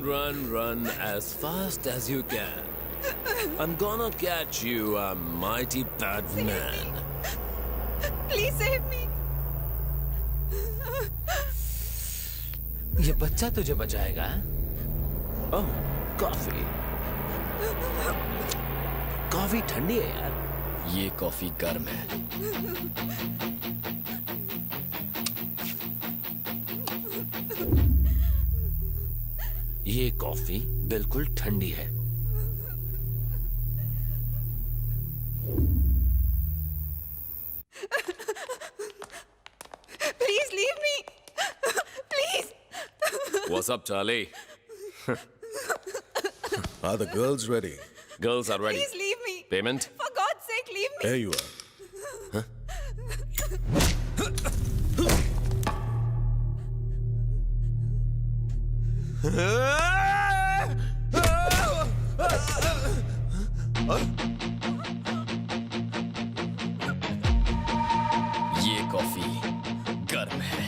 run as fast as you can. I'm gonna catch you, a mighty bad man. Please save me. ये बच्चा तुझे बचाएगा? ओह, coffee. Coffee ठंडी है यार। ये कॉफी गर्म है। ये कॉफी बिल्कुल ठंडी है। Please leave me. Please. What's up, Charlie? Are the girls ready? Girls are ready. Please leave me. Payment? For God's sake, leave me. Here you are. ये कॉफी गर्म है।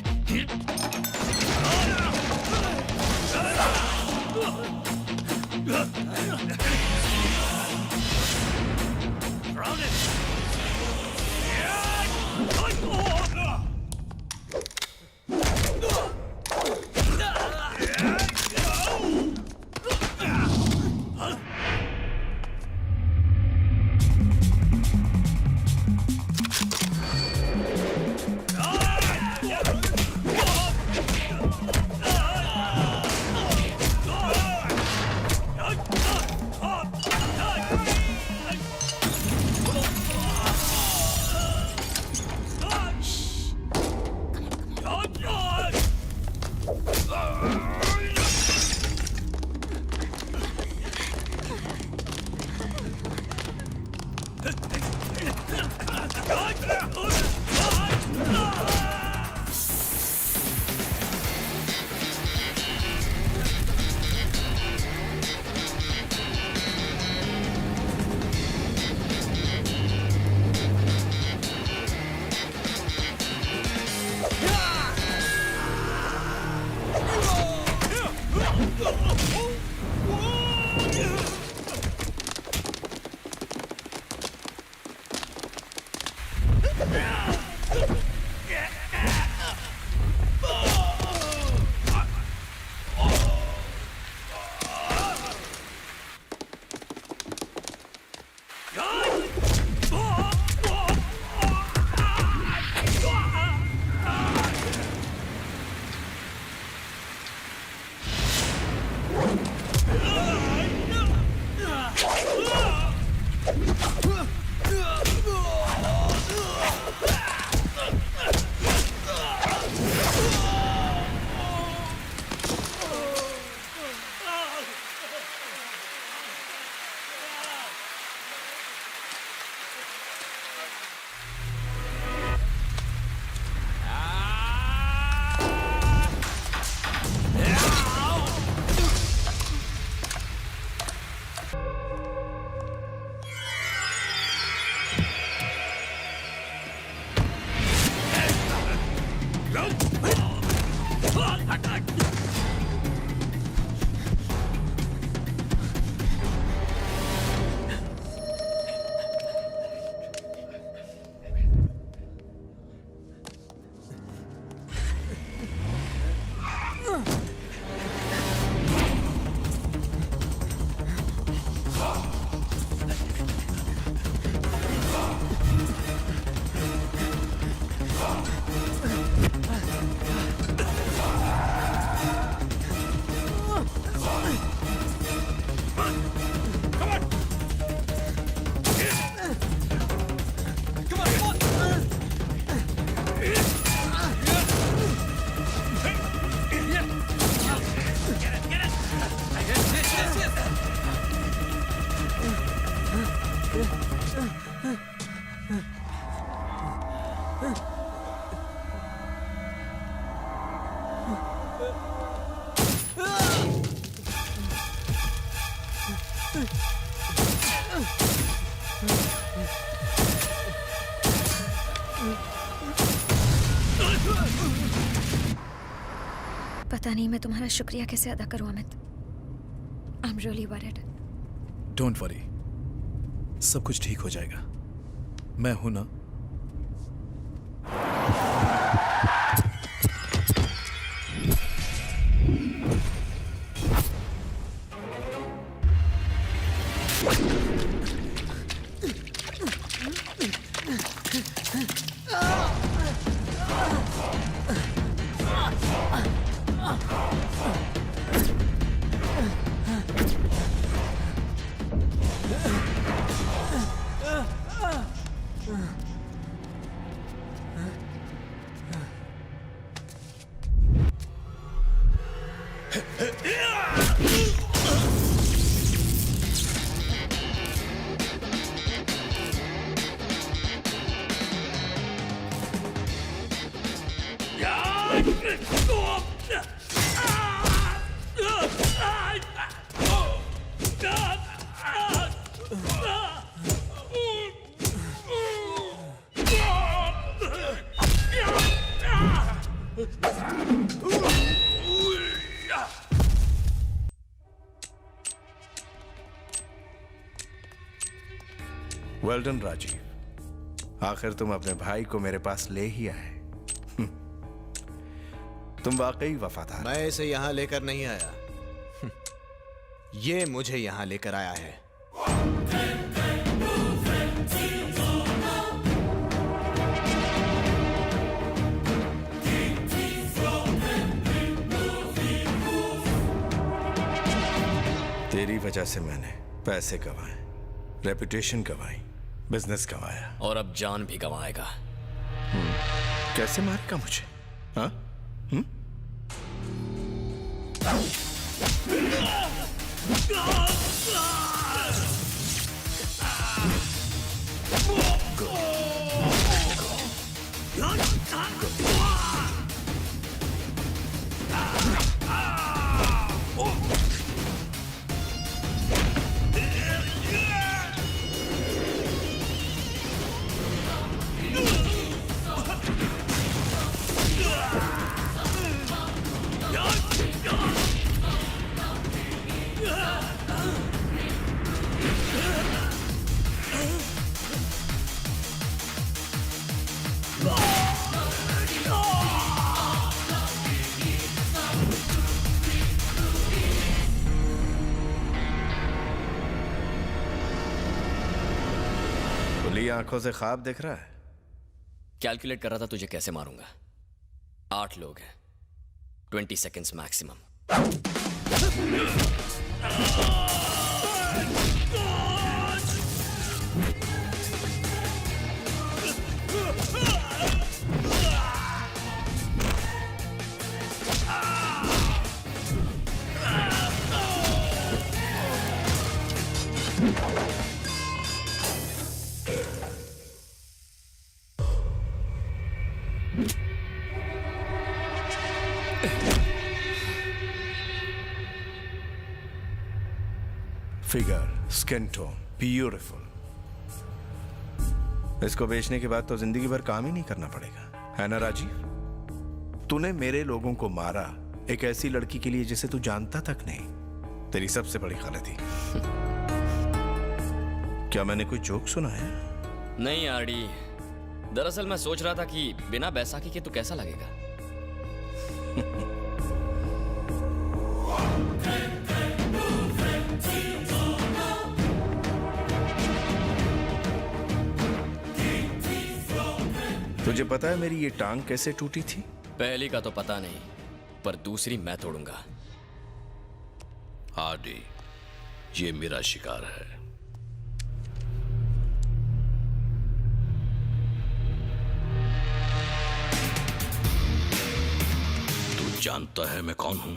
पता नहीं मैं तुम्हारा शुक्रिया कैसे अदा करूं Amit. I'm really worried. Don't worry, सब कुछ ठीक हो जाएगा। मैं हूं ना। वेल डन राजीव, आखिर तुम अपने भाई को मेरे पास ले ही आए। तुम वाकई वफादार। मैं इसे यहां लेकर नहीं आया, ये मुझे यहां लेकर आया है। तेरी वजह से मैंने पैसे गंवाए, रेपुटेशन गंवाई, बिजनेस गंवाया। और अब जान भी गंवाएगा। कैसे मारेगा मुझे? हाँ? खुली आंखों से ख्वाब देख रहा है। कैलकुलेट कर रहा था तुझे कैसे मारूंगा। 8 लोग हैं, 20 seconds maximum. Figure, skin tone, beautiful. इसको बेचने के बाद तो जिंदगी भर काम ही नहीं करना पड़ेगा, है ना राजीव? तूने मेरे लोगों को मारा एक ऐसी लड़की के लिए जिसे तू जानता तक नहीं। तेरी सबसे बड़ी गलती। क्या मैंने कोई जोक सुना है? नहीं आरडी, दरअसल मैं सोच रहा था कि बिना बैसाखी के तू कैसा लगेगा। तुझे पता है मेरी ये टांग कैसे टूटी थी? पहली का तो पता नहीं, पर दूसरी मैं तोड़ूंगा। आरडी, ये मेरा शिकार है। तू जानता है मैं कौन हूं?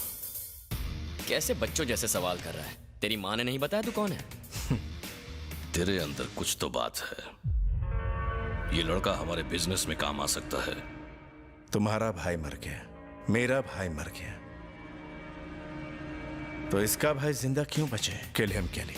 कैसे बच्चों जैसे सवाल कर रहा है? तेरी माँ ने नहीं बताया तू कौन है? तेरे अंदर कुछ तो बात है। ये लड़का हमारे बिजनेस में काम आ सकता है। तुम्हारा भाई मर गया, मेरा भाई मर गया, तो इसका भाई जिंदा क्यों बचे? किल हिम केली।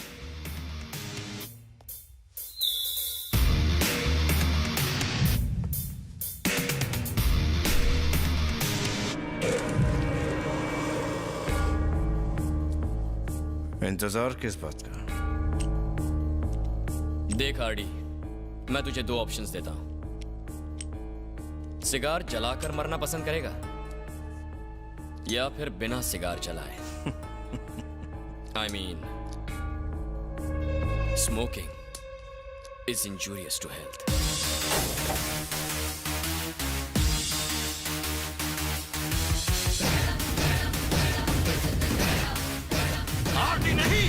इंतजार किस बात का? देख आरडी, मैं तुझे दो ऑप्शंस देता हूं। सिगार जलाकर मरना पसंद करेगा या फिर बिना सिगार जलाए? I mean, smoking is injurious to health. RD नहीं।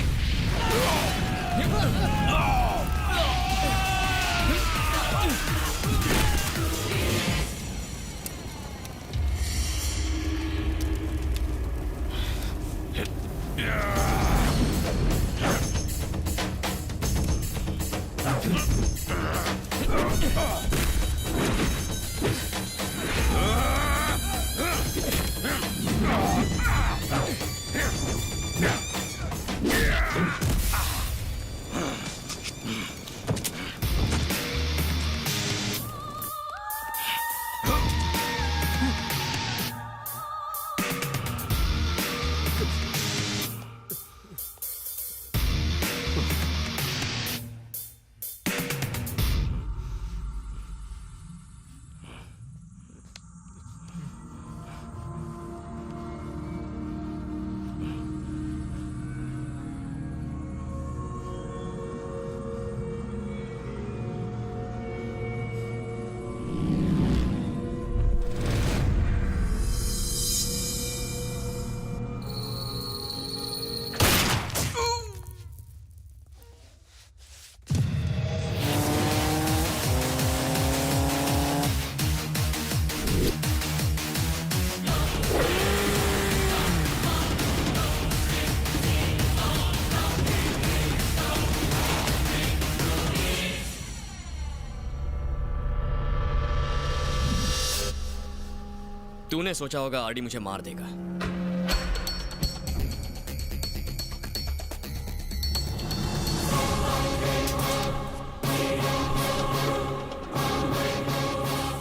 तूने सोचा होगा आरडी मुझे मार देगा।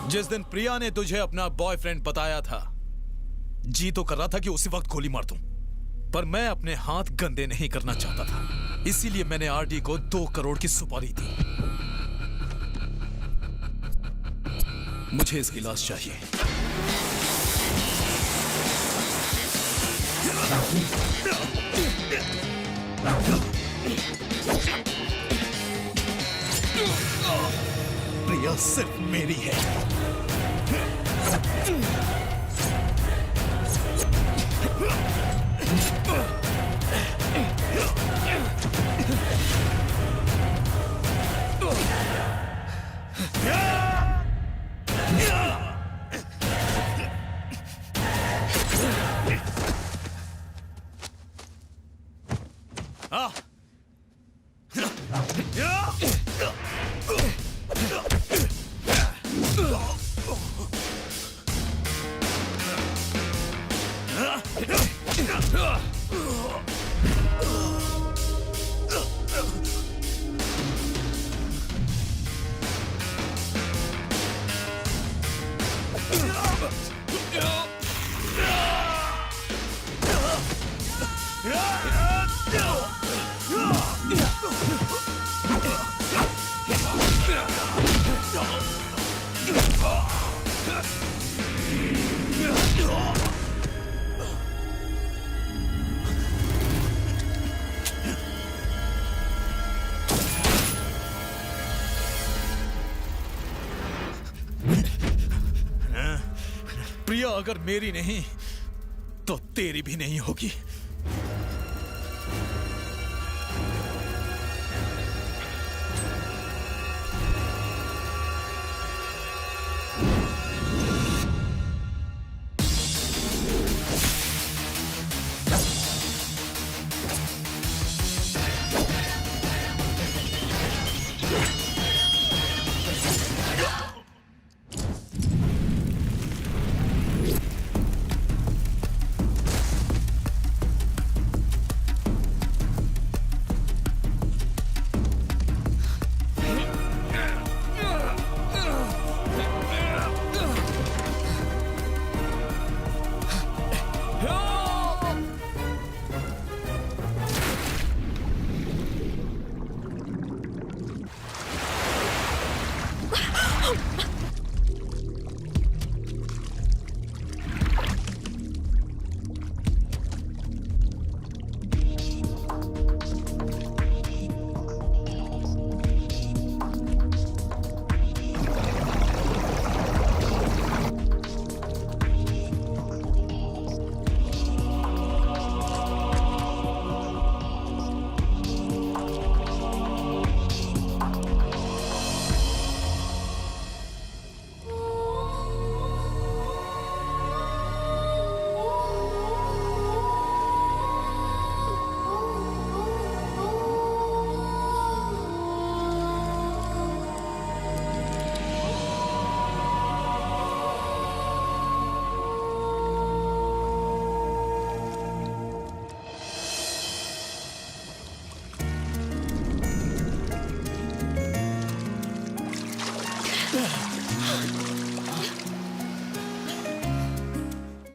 जिस दिन प्रिया ने तुझे अपना बॉयफ्रेंड बताया था, जी तो कर रहा था कि उसी वक्त गोली मार दूं, पर मैं अपने हाथ गंदे नहीं करना चाहता था। इसीलिए मैंने आरडी को 2 करोड़ की सुपारी दी। मुझे इसकी लाश चाहिए। प्रिया सिर्फ मेरी है। प्रिया अगर मेरी नहीं तो तेरी भी नहीं होगी। है।